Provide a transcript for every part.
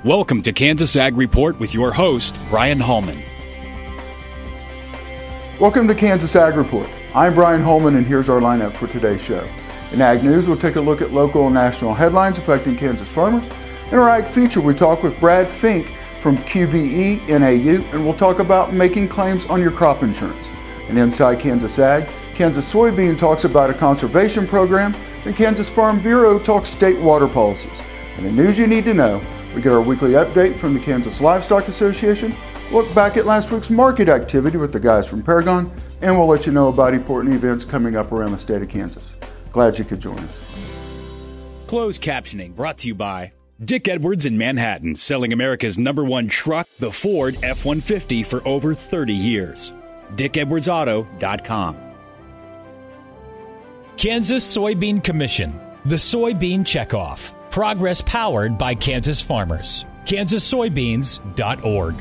Welcome to Kansas Ag Report with your host, Brian Holman. Welcome to Kansas Ag Report. I'm Brian Holman, and here's our lineup for today's show. In Ag News, we'll take a look at local and national headlines affecting Kansas farmers. In our Ag Feature, we talk with Brad Fink from QBE NAU, and we'll talk about making claims on your crop insurance. And inside Kansas Ag, Kansas Soybean talks about a conservation program, and Kansas Farm Bureau talks state water policies. And the news you need to know, we get our weekly update from the Kansas Livestock Association, look back at last week's market activity with the guys from Paragon, and we'll let you know about important events coming up around the state of Kansas. Glad you could join us. Closed captioning brought to you by Dick Edwards in Manhattan, selling America's #1 truck, the Ford F-150, for over 30 years. DickEdwardsAuto.com. Kansas Soybean Commission, the Soybean Checkoff. Progress powered by Kansas farmers. kansassoybeans.org.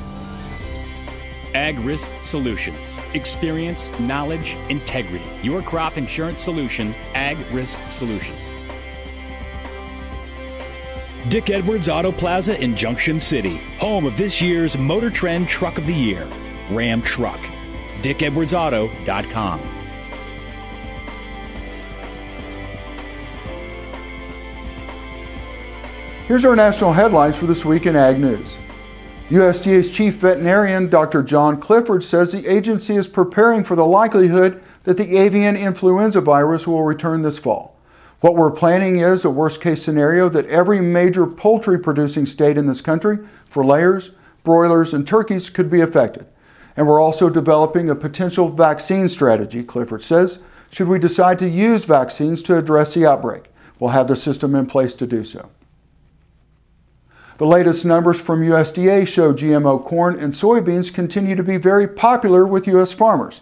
Ag Risk Solutions. Experience, knowledge, integrity. Your crop insurance solution, Ag Risk Solutions. Dick Edwards Auto Plaza in Junction City, home of this year's Motor Trend Truck of the Year, Ram Truck. DickEdwardsAuto.com. Here's our national headlines for this week in Ag News. USDA's Chief Veterinarian, Dr. John Clifford, says the agency is preparing for the likelihood that the avian influenza virus will return this fall. What we're planning is a worst-case scenario that every major poultry-producing state in this country, for layers, broilers, and turkeys, could be affected. And we're also developing a potential vaccine strategy, Clifford says, should we decide to use vaccines to address the outbreak. We'll have the system in place to do so. The latest numbers from USDA show GMO corn and soybeans continue to be very popular with U.S. farmers.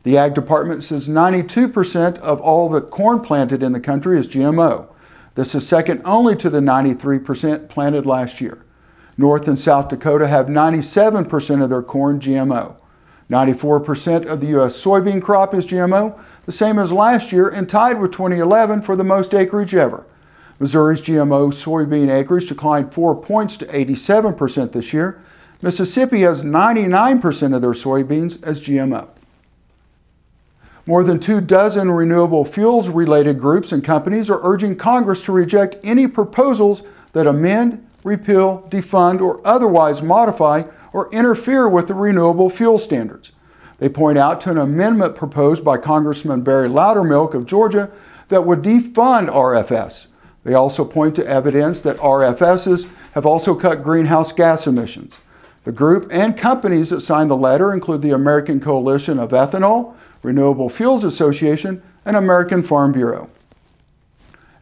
The Ag Department says 92% of all the corn planted in the country is GMO. This is second only to the 93% planted last year. North and South Dakota have 97% of their corn GMO. 94% of the U.S. soybean crop is GMO, the same as last year and tied with 2011 for the most acreage ever. Missouri's GMO soybean acreage declined 4 points to 87% this year. Mississippi has 99% of their soybeans as GMO. More than 24 renewable fuels-related groups and companies are urging Congress to reject any proposals that amend, repeal, defund, or otherwise modify or interfere with the renewable fuel standards. They point out to an amendment proposed by Congressman Barry Loudermilk of Georgia that would defund RFS. They also point to evidence that RFSs have also cut greenhouse gas emissions. The group and companies that signed the letter include the American Coalition of Ethanol, Renewable Fuels Association, and American Farm Bureau.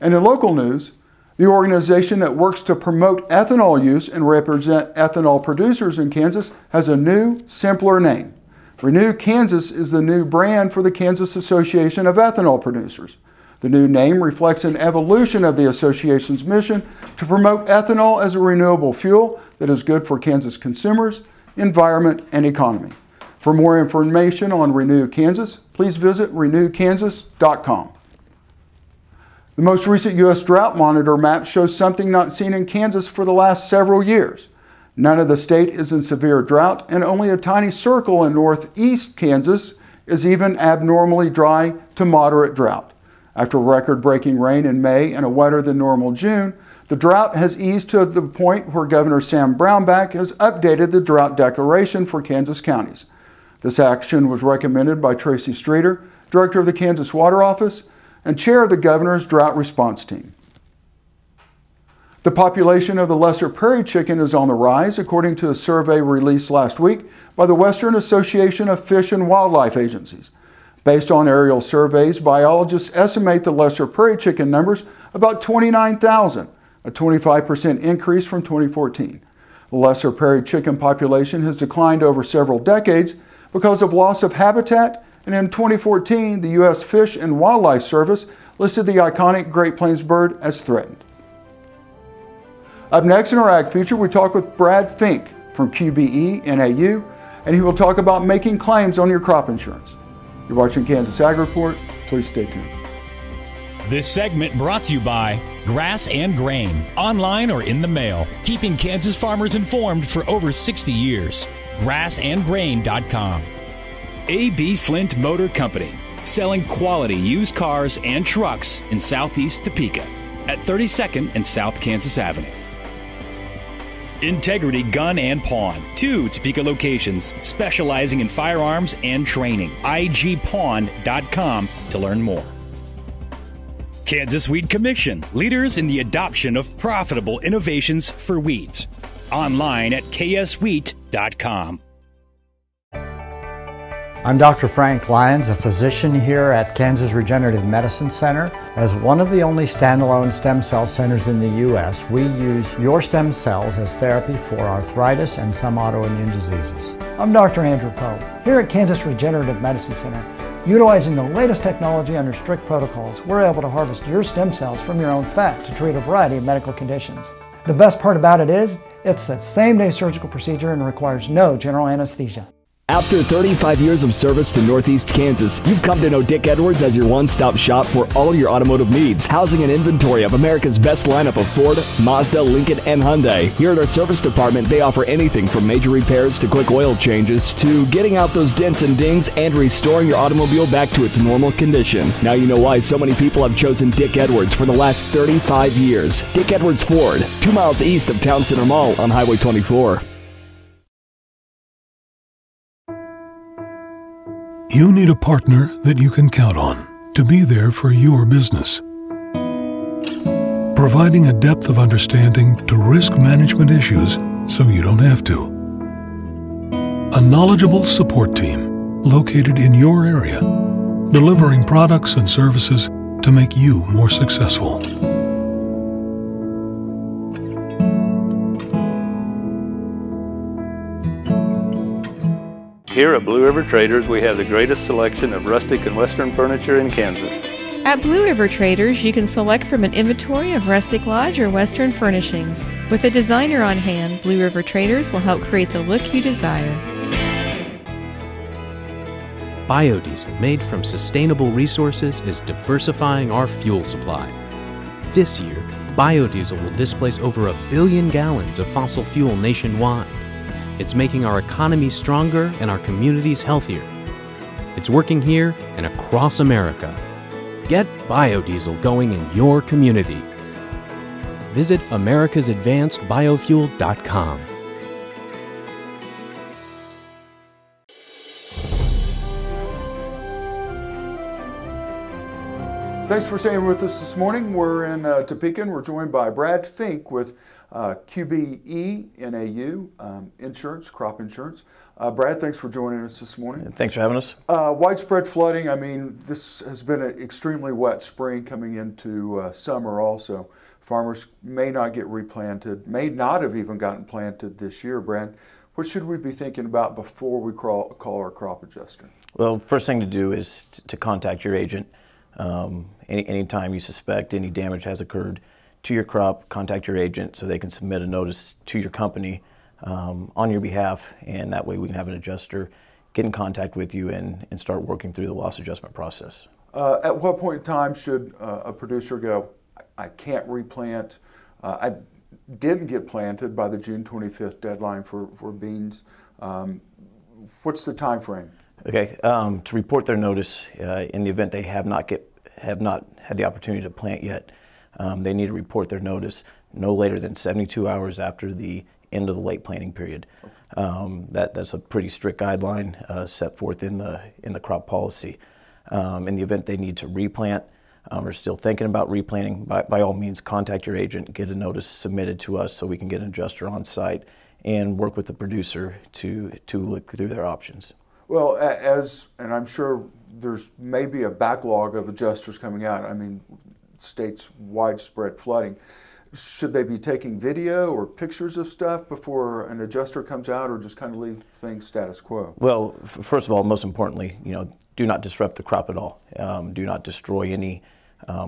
And in local news, the organization that works to promote ethanol use and represent ethanol producers in Kansas has a new, simpler name. Renew Kansas is the new brand for the Kansas Association of Ethanol Producers. The new name reflects an evolution of the association's mission to promote ethanol as a renewable fuel that is good for Kansas consumers, environment, and economy. For more information on Renew Kansas, please visit renewkansas.com. The most recent U.S. Drought Monitor map shows something not seen in Kansas for the last several years. None of the state is in severe drought, and only a tiny circle in northeast Kansas is even abnormally dry to moderate drought. After record-breaking rain in May and a wetter than normal June, the drought has eased to the point where Governor Sam Brownback has updated the drought declaration for Kansas counties. This action was recommended by Tracy Streeter, Director of the Kansas Water Office and Chair of the Governor's Drought Response Team. The population of the lesser prairie chicken is on the rise, according to a survey released last week by the Western Association of Fish and Wildlife Agencies. Based on aerial surveys, biologists estimate the lesser prairie chicken numbers about 29,000, a 25% increase from 2014. The lesser prairie chicken population has declined over several decades because of loss of habitat, and in 2014, the U.S. Fish and Wildlife Service listed the iconic Great Plains bird as threatened. Up next in our Ag Feature, we talk with Brad Fink from QBE NAU, and he will talk about making claims on your crop insurance. You're watching Kansas Ag Report. Please stay tuned. This segment brought to you by Grass and Grain, online or in the mail, keeping Kansas farmers informed for over 60 years. GrassandGrain.com. A.B. Flint Motor Company, selling quality used cars and trucks in southeast Topeka at 32nd and South Kansas Avenue. Integrity Gun and Pawn, 2 Topeka locations specializing in firearms and training. igpawn.com to learn more. Kansas Weed Commission, leaders in the adoption of profitable innovations for weeds. Online at kswheat.com. I'm Dr. Frank Lyons, a physician here at Kansas Regenerative Medicine Center. As one of the only standalone stem cell centers in the U.S., we use your stem cells as therapy for arthritis and some autoimmune diseases. I'm Dr. Andrew Pope. Here at Kansas Regenerative Medicine Center, utilizing the latest technology under strict protocols, we're able to harvest your stem cells from your own fat to treat a variety of medical conditions. The best part about it is, it's a same-day surgical procedure and requires no general anesthesia. After 35 years of service to Northeast Kansas, you've come to know Dick Edwards as your one-stop shop for all your automotive needs. Housing an inventory of America's best lineup of Ford, Mazda, Lincoln, and Hyundai. Here at our service department, they offer anything from major repairs to quick oil changes to getting out those dents and dings and restoring your automobile back to its normal condition. Now you know why so many people have chosen Dick Edwards for the last 35 years. Dick Edwards Ford, 2 miles east of Town Center Mall on Highway 24. You need a partner that you can count on to be there for your business. Providing a depth of understanding to risk management issues so you don't have to. A knowledgeable support team located in your area, delivering products and services to make you more successful. Here at Blue River Traders, we have the greatest selection of rustic and western furniture in Kansas. At Blue River Traders, you can select from an inventory of rustic lodge or western furnishings. With a designer on hand, Blue River Traders will help create the look you desire. Biodiesel made from sustainable resources is diversifying our fuel supply. This year, biodiesel will displace over 1 billion gallons of fossil fuel nationwide. It's making our economy stronger and our communities healthier. It's working here and across America. Get biodiesel going in your community. Visit americasadvancedbiofuel.com. Thanks for staying with us this morning. We're in Topeka and we're joined by Brad Fink with QBE NAU Insurance, crop insurance. Brad, thanks for joining us this morning. Thanks for having us. Widespread flooding, I mean, this has been an extremely wet spring coming into summer also. Farmers may not get replanted, may not have even gotten planted this year. Brad, what should we be thinking about before we call our crop adjuster? Well, first thing to do is to contact your agent. Anytime you suspect any damage has occurred to your crop, contact your agent so they can submit a notice to your company on your behalf, and that way we can have an adjuster get in contact with you and start working through the loss adjustment process. At what point in time should a producer go, I can't replant, I didn't get planted by the June 25th deadline for beans? What's the time frame? Okay, to report their notice in the event they have not had the opportunity to plant yet, they need to report their notice no later than 72 hours after the end of the late planting period. That's a pretty strict guideline set forth in the crop policy. In the event they need to replant or still thinking about replanting, by all means contact your agent, get a notice submitted to us so we can get an adjuster on site and work with the producer to look through their options. Well, and I'm sure there's maybe a backlog of adjusters coming out. I mean, states widespread flooding. Should they be taking video or pictures of stuff before an adjuster comes out, or just kind of leave things status quo? Well, first of all, most importantly, do not disrupt the crop at all. Do not destroy any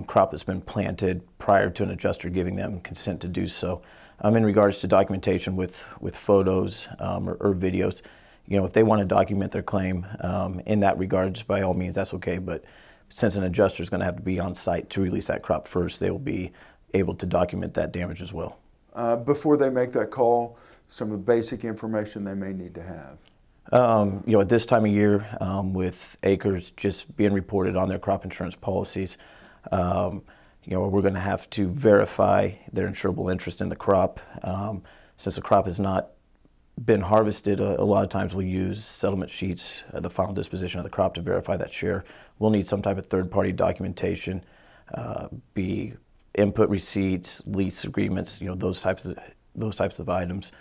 crop that's been planted prior to an adjuster giving them consent to do so. In regards to documentation with photos or videos, if they want to document their claim in that regards, by all means, that's okay. But since an adjuster is going to have to be on site to release that crop first, they will be able to document that damage as well. Before they make that call, some of the basic information they may need to have. At this time of year, with acres just being reported on their crop insurance policies, we're going to have to verify their insurable interest in the crop. Since the crop has not been harvested, a lot of times we'll use settlement sheets, the final disposition of the crop, to verify that share. We'll need some type of third-party documentation, be input receipts, lease agreements, those types of items.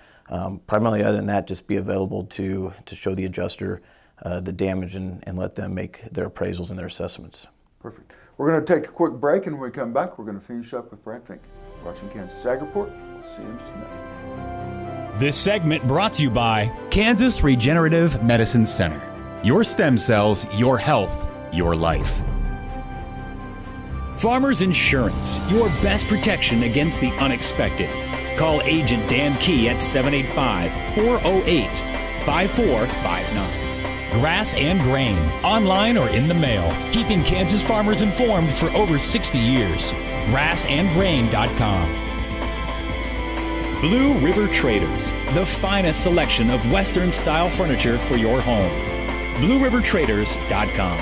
Primarily, other than that, just be available to show the adjuster the damage and let them make their appraisals and their assessments. Perfect. We're going to take a quick break, and when we come back, we're going to finish up with Brad Fink. Watching Kansas Ag Report. We'll see you in just a minute. This segment brought to you by Kansas Regenerative Medicine Center. Your stem cells, your health, your life. Farmers Insurance, your best protection against the unexpected. Call Agent Dan Key at 785-408-5459. Grass and Grain, online or in the mail, keeping Kansas farmers informed for over 60 years. GrassandGrain.com. Blue River Traders, the finest selection of Western-style furniture for your home. BlueRiverTraders.com.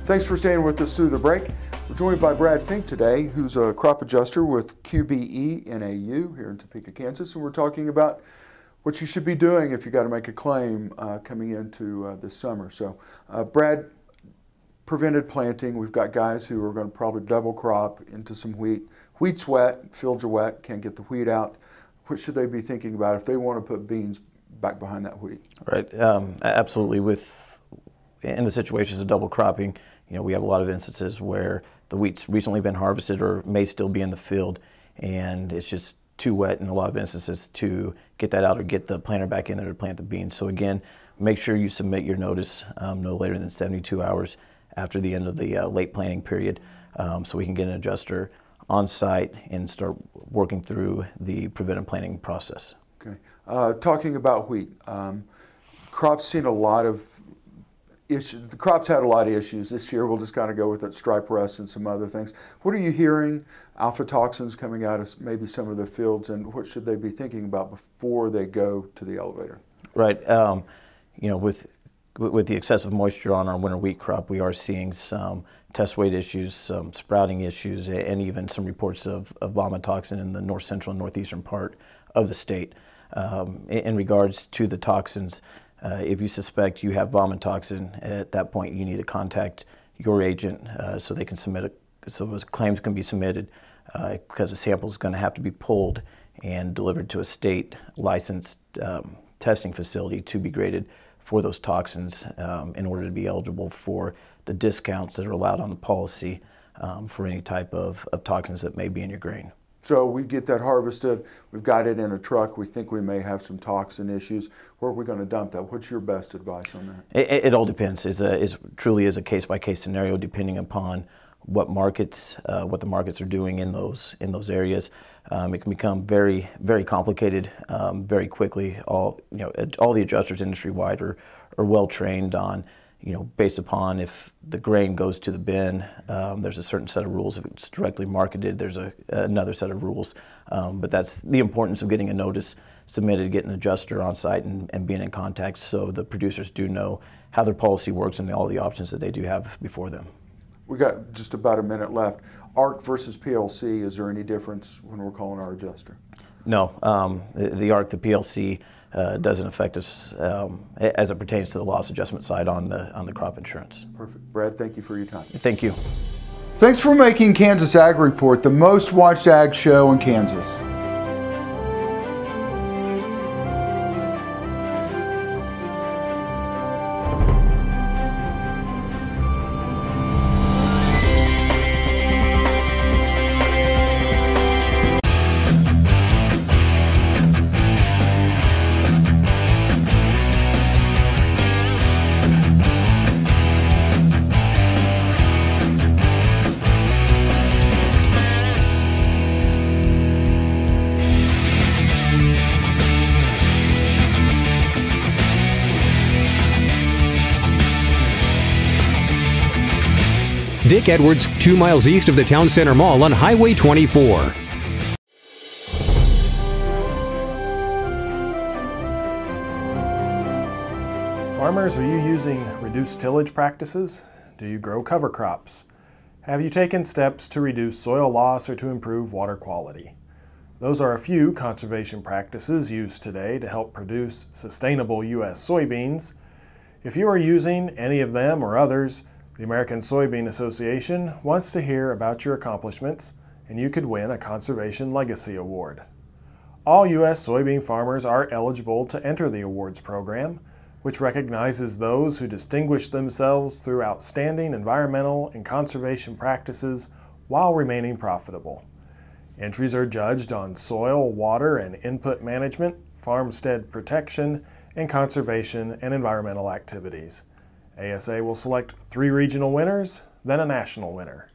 Thanks for staying with us through the break. We're joined by Brad Fink today, who's a crop adjuster with QBE NAU here in Topeka, Kansas, and we're talking about what you should be doing if you got to make a claim coming into this summer. So, Brad, prevented planting. We've got guys who are going to probably double crop into some wheat. Wheat's wet, fields are wet, can't get the wheat out. What should they be thinking about if they want to put beans back behind that wheat? Right, absolutely. In the situations of double cropping, we have a lot of instances where the wheat's recently been harvested or may still be in the field, and it's just too wet in a lot of instances to get that out or get the planter back in there to plant the beans. So again, make sure you submit your notice no later than 72 hours after the end of the late planting period, so we can get an adjuster on site and start working through the preventive planting process. Okay. Talking about wheat, crops seen a lot of issues. The crops had a lot of issues this year. We'll just kind of go with it, stripe rust and some other things. What are you hearing? Alpha toxins coming out of maybe some of the fields, and what should they be thinking about before they go to the elevator? Right. With the excessive moisture on our winter wheat crop, we are seeing some test weight issues, some sprouting issues, and even some reports of vomit toxin in the north central and northeastern part of the state. In regards to the toxins, if you suspect you have vomit toxin, at that point you need to contact your agent so they can submit so those claims can be submitted, because the sample is going to have to be pulled and delivered to a state licensed testing facility to be graded for those toxins in order to be eligible for the discounts that are allowed on the policy for any type of toxins that may be in your grain. So we get that harvested, we've got it in a truck, we think we may have some toxin issues. Where are we going to dump that? What's your best advice on that? It all depends. It truly is a case-by-case scenario depending upon what the markets are doing in those areas. It can become very, very complicated very quickly. All the adjusters industry-wide are well trained on, based upon if the grain goes to the bin, there's a certain set of rules. If it's directly marketed, there's another set of rules. But that's the importance of getting a notice submitted, getting an adjuster on site, and being in contact so the producers do know how their policy works and all the options that they do have before them. We got just about a minute left. ARC versus PLC, is there any difference when we're calling our adjuster? No, the ARC, the PLC, doesn't affect us as it pertains to the loss adjustment side on the crop insurance. Perfect. Brad, thank you for your time. Thank you. Thanks for making Kansas Ag Report the most watched ag show in Kansas. Dick Edwards, 2 miles east of the Town Center Mall on Highway 24. Farmers, are you using reduced tillage practices? Do you grow cover crops? Have you taken steps to reduce soil loss or to improve water quality? Those are a few conservation practices used today to help produce sustainable U.S. soybeans. If you are using any of them or others, the American Soybean Association wants to hear about your accomplishments, and you could win a Conservation Legacy Award. All U.S. soybean farmers are eligible to enter the awards program, which recognizes those who distinguish themselves through outstanding environmental and conservation practices while remaining profitable. Entries are judged on soil, water, and input management, farmstead protection, and conservation and environmental activities. ASA will select 3 regional winners, then a national winner.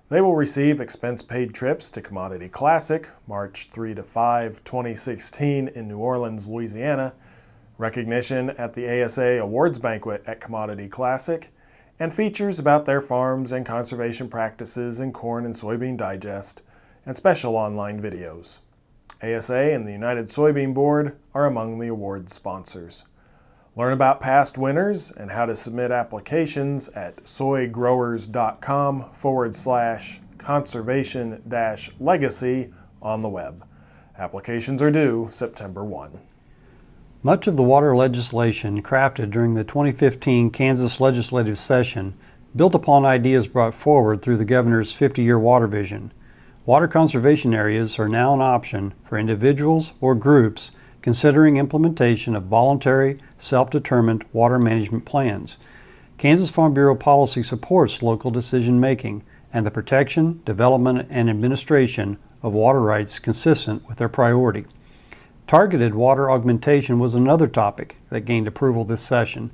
They will receive expense-paid trips to Commodity Classic, March 3 to 5, 2016 in New Orleans, Louisiana, recognition at the ASA Awards Banquet at Commodity Classic, and features about their farms and conservation practices in Corn and Soybean Digest, and special online videos. ASA and the United Soybean Board are among the awards sponsors. Learn about past winners and how to submit applications at soygrowers.com/conservation-legacy on the web. Applications are due September 1. Much of the water legislation crafted during the 2015 Kansas legislative session built upon ideas brought forward through the governor's 50-year water vision. Water conservation areas are now an option for individuals or groups considering implementation of voluntary, self-determined water management plans. Kansas Farm Bureau policy supports local decision-making and the protection, development, and administration of water rights consistent with their priority. Targeted water augmentation was another topic that gained approval this session.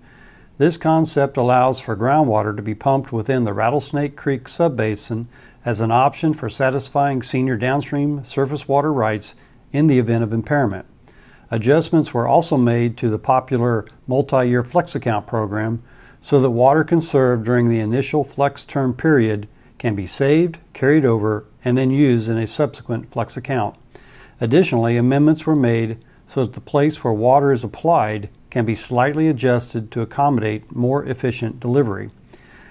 This concept allows for groundwater to be pumped within the Rattlesnake Creek subbasin as an option for satisfying senior downstream surface water rights in the event of impairment. Adjustments were also made to the popular multi-year flex account program so that water conserved during the initial flex term period can be saved, carried over, and then used in a subsequent flex account. Additionally, amendments were made so that the place where water is applied can be slightly adjusted to accommodate more efficient delivery.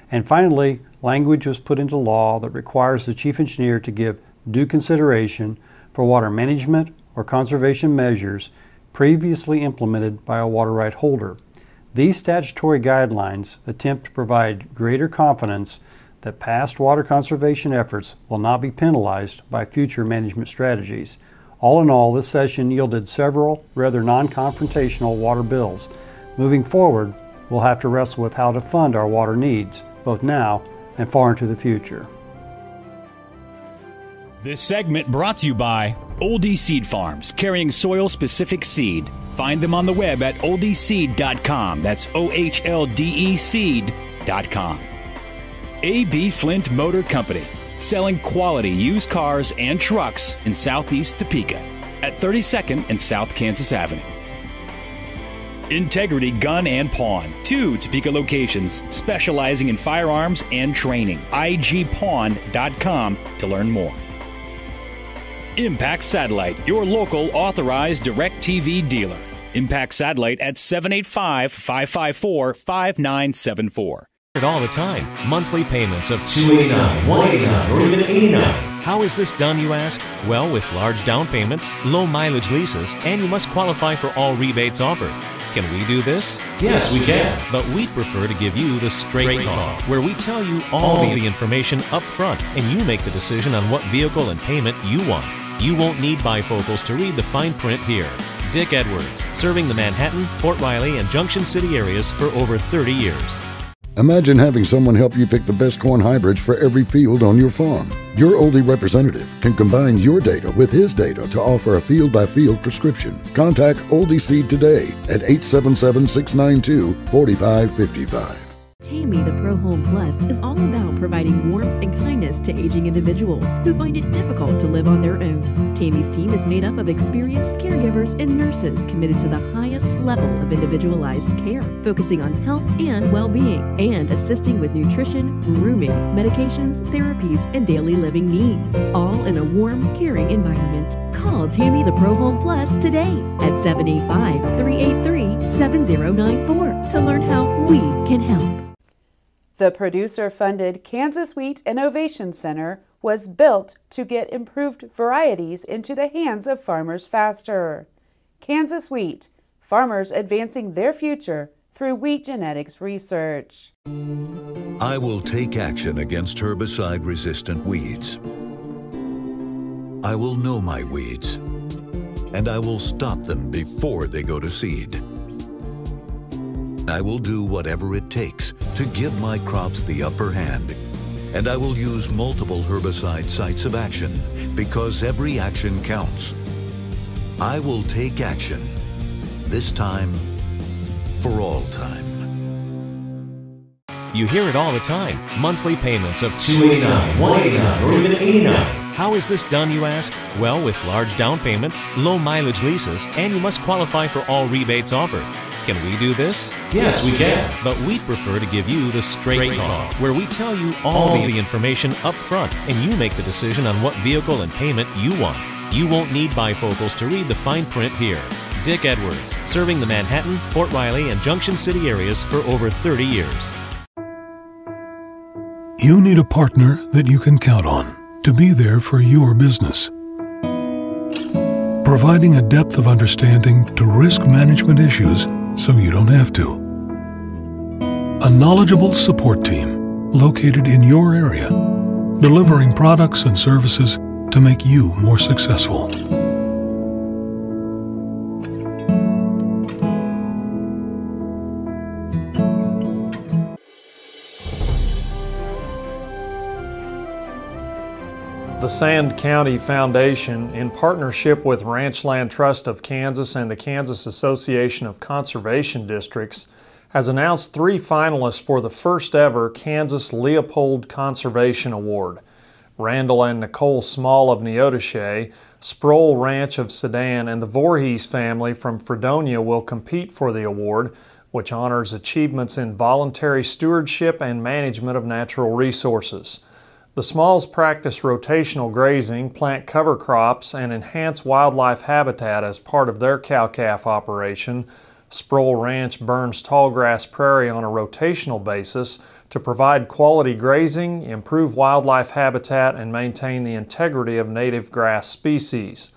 And finally, language was put into law that requires the chief engineer to give due consideration for water management or conservation measures previously implemented by a water right holder. These statutory guidelines attempt to provide greater confidence that past water conservation efforts will not be penalized by future management strategies. All in all, this session yielded several rather non-confrontational water bills. Moving forward, we'll have to wrestle with how to fund our water needs, both now and far into the future. This segment brought to you by Oldie Seed Farms, carrying soil-specific seed. Find them on the web at oldieseed.com. That's OHLDE seed.com. A.B. Flint Motor Company, selling quality used cars and trucks in southeast Topeka at 32nd and South Kansas Avenue. Integrity Gun and Pawn, 2 Topeka locations specializing in firearms and training. igpawn.com to learn more. Impact Satellite, your local authorized DirecTV dealer. Impact Satellite at 785-554-5974. All the time. Monthly payments of $289, $189, or even $89. How is this done, you ask? Well, with large down payments, low mileage leases, and you must qualify for all rebates offered. Can we do this? Yes, we can. But we'd prefer to give you the straight call, where we tell you all the information up front, and you make the decision on what vehicle and payment you want. You won't need bifocals to read the fine print here. Dick Edwards, serving the Manhattan, Fort Riley, and Junction City areas for over 30 years. Imagine having someone help you pick the best corn hybrids for every field on your farm. Your Oldie representative can combine your data with his data to offer a field-by-field prescription. Contact Oldie Seed today at 877-692-4555. Tammy the Pro Home Plus is all about providing warmth and kindness to aging individuals who find it difficult to live on their own. Tammy's team is made up of experienced caregivers and nurses committed to the highest level of individualized care, focusing on health and well-being, and assisting with nutrition, grooming, medications, therapies, and daily living needs, all in a warm, caring environment. Call Tammy the Pro Home Plus today at 785-383-7094 to learn how we can help. The producer-funded Kansas Wheat Innovation Center was built to get improved varieties into the hands of farmers faster. Kansas Wheat, farmers advancing their future through wheat genetics research. I will take action against herbicide-resistant weeds. I will know my weeds, and I will stop them before they go to seed. I will do whatever it takes to give my crops the upper hand, and I will use multiple herbicide sites of action because every action counts. I will take action, this time for all time. You hear it all the time. Monthly payments of $289, $189, or even $89. How is this done, you ask? Well, with large down payments, low mileage leases, and you must qualify for all rebates offered. Can we do this? Yes, we can. But we prefer to give you the straight talk, where we tell you all the information up front, and you make the decision on what vehicle and payment you want. You won't need bifocals to read the fine print here. Dick Edwards, serving the Manhattan, Fort Riley, and Junction City areas for over 30 years. You need a partner that you can count on to be there for your business. Providing a depth of understanding to risk management issues so you don't have to. A knowledgeable support team located in your area, delivering products and services to make you more successful. The Sand County Foundation, in partnership with Ranchland Trust of Kansas and the Kansas Association of Conservation Districts, has announced 3 finalists for the first ever Kansas Leopold Conservation Award. Randall and Nicole Small of Neodesha, Sproul Ranch of Sedan, and the Voorhees family from Fredonia will compete for the award, which honors achievements in voluntary stewardship and management of natural resources. The Smalls practice rotational grazing, plant cover crops, and enhance wildlife habitat as part of their cow-calf operation. Sproul Ranch burns tallgrass prairie on a rotational basis to provide quality grazing, improve wildlife habitat, and maintain the integrity of native grass species.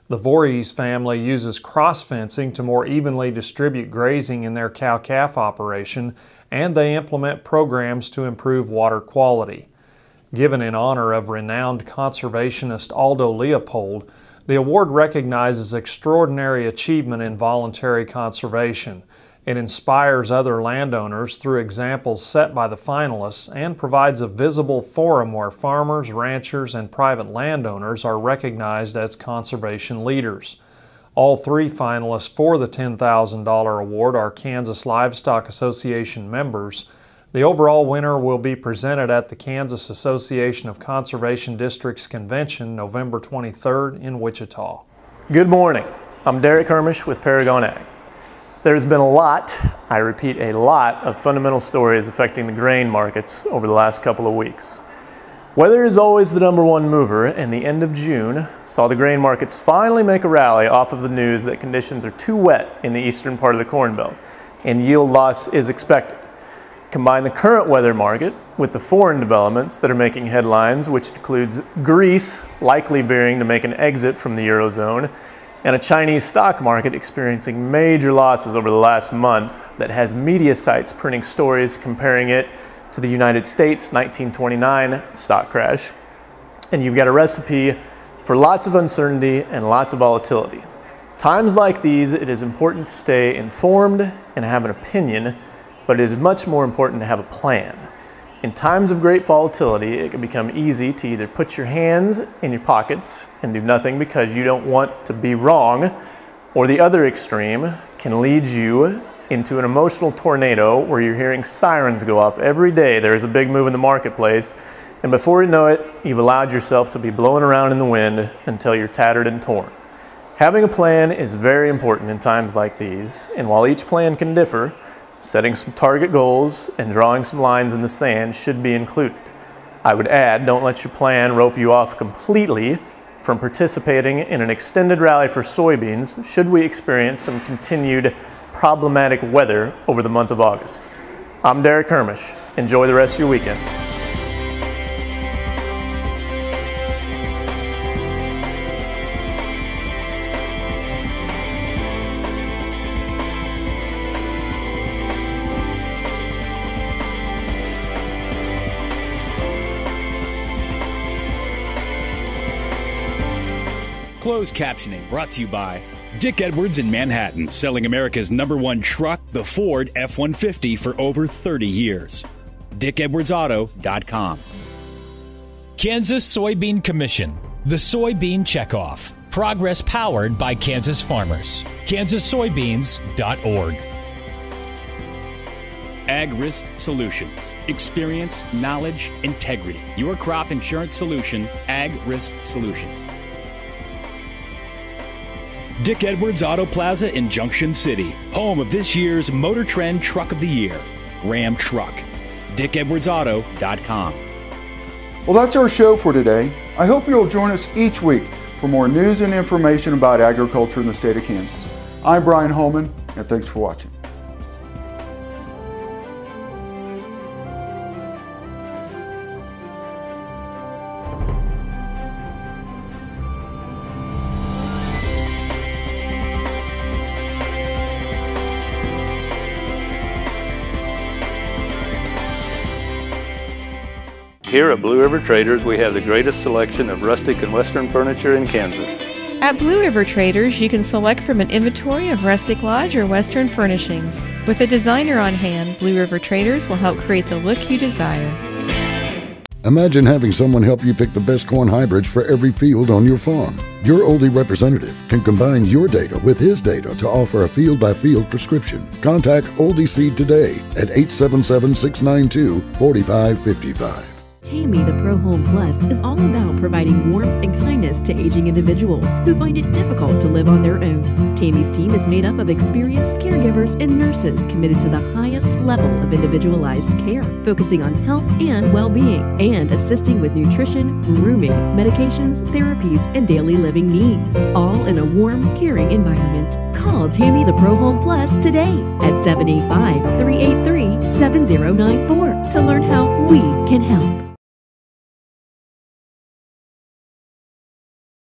The Voorhees family uses cross-fencing to more evenly distribute grazing in their cow-calf operation, and they implement programs to improve water quality. Given in honor of renowned conservationist Aldo Leopold, the award recognizes extraordinary achievement in voluntary conservation. It inspires other landowners through examples set by the finalists and provides a visible forum where farmers, ranchers, and private landowners are recognized as conservation leaders. All 3 finalists for the $10,000 award are Kansas Livestock Association members. The overall winner will be presented at the Kansas Association of Conservation Districts Convention November 23rd in Wichita. Good morning. I'm Derek Hermish with Paragon Ag. There's been a lot, I repeat a lot, of fundamental stories affecting the grain markets over the last couple of weeks. Weather is always the #1 mover, and the end of June saw the grain markets finally make a rally off of the news that conditions are too wet in the eastern part of the Corn Belt, and yield loss is expected. Combine the current weather market with the foreign developments that are making headlines, which includes Greece likely veering to make an exit from the Eurozone, and a Chinese stock market experiencing major losses over the last month that has media sites printing stories comparing it to the United States 1929 stock crash. And you've got a recipe for lots of uncertainty and lots of volatility. Times like these, it is important to stay informed and have an opinion, but it is much more important to have a plan. In times of great volatility, it can become easy to either put your hands in your pockets and do nothing because you don't want to be wrong, or the other extreme can lead you into an emotional tornado where you're hearing sirens go off every day. There is a big move in the marketplace, and before you know it, you've allowed yourself to be blown around in the wind until you're tattered and torn. Having a plan is very important in times like these, and while each plan can differ, setting some target goals and drawing some lines in the sand should be included. I would add, don't let your plan rope you off completely from participating in an extended rally for soybeans should we experience some continued problematic weather over the month of August. I'm Derek Hermish. Enjoy the rest of your weekend. Closed captioning brought to you by Dick Edwards in Manhattan, selling America's #1 truck, the Ford F-150, for over 30 years. DickEdwardsAuto.com. Kansas Soybean Commission, the Soybean Checkoff. Progress powered by Kansas farmers. kansassoybeans.org. Ag Risk Solutions. Experience, knowledge, integrity. Your crop insurance solution, Ag Risk Solutions. Dick Edwards Auto Plaza in Junction City, home of this year's Motor Trend Truck of the Year, Ram Truck. DickEdwardsAuto.com. Well, that's our show for today. I hope you'll join us each week for more news and information about agriculture in the state of Kansas. I'm Brian Holman, and thanks for watching. Here at Blue River Traders, we have the greatest selection of rustic and western furniture in Kansas. At Blue River Traders, you can select from an inventory of rustic lodge or western furnishings. With a designer on hand, Blue River Traders will help create the look you desire. Imagine having someone help you pick the best corn hybrids for every field on your farm. Your Oldie representative can combine your data with his data to offer a field-by-field prescription. Contact Oldie Seed today at 877-692-4555. Tammy the Pro Home Plus is all about providing warmth and kindness to aging individuals who find it difficult to live on their own. Tammy's team is made up of experienced caregivers and nurses committed to the highest level of individualized care, focusing on health and well-being, and assisting with nutrition, grooming, medications, therapies, and daily living needs, all in a warm, caring environment. Call Tammy the Pro Home Plus today at 785-383-7094 to learn how we can help.